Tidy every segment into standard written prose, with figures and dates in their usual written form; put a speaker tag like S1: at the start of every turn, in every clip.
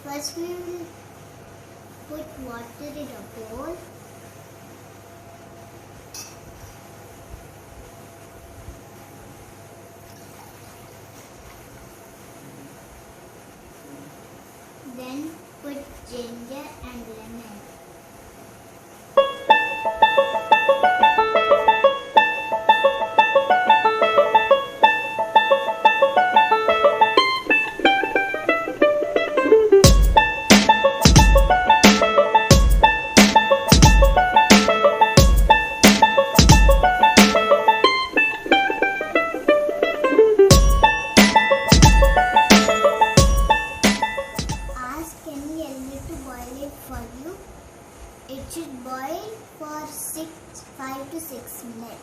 S1: First we will put water in a bowl. Then put ginger and lemon. For you, it should boil for 5 to 6 minutes.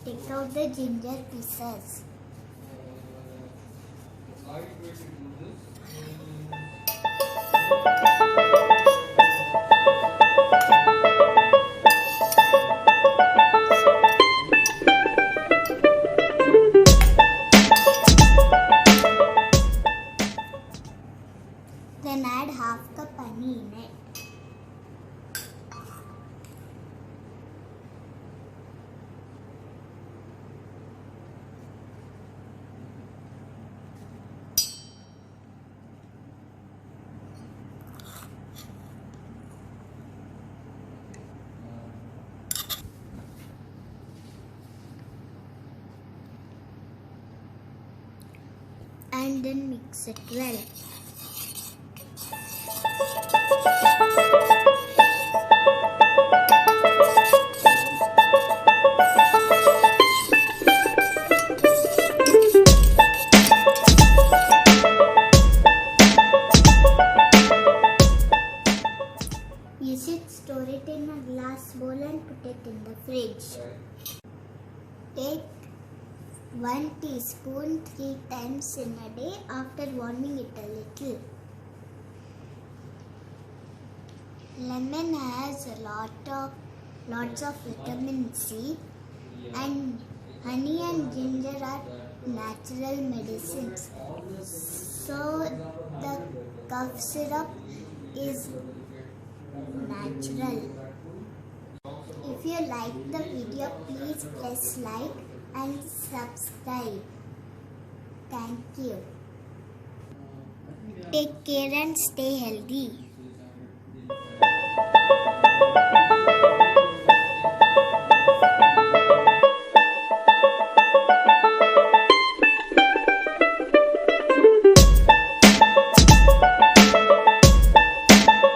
S1: Take out the ginger pieces. Then add half cup honey in it. And then mix it well. You should store it in a glass bowl and put it in the fridge. Take 1 teaspoon 3 times in a day after warming it a little. Lemon has lots of vitamin C, and honey and ginger are natural medicines. So the cough syrup is natural. If you like the video, please press like and subscribe. Thank you. Take care and stay healthy.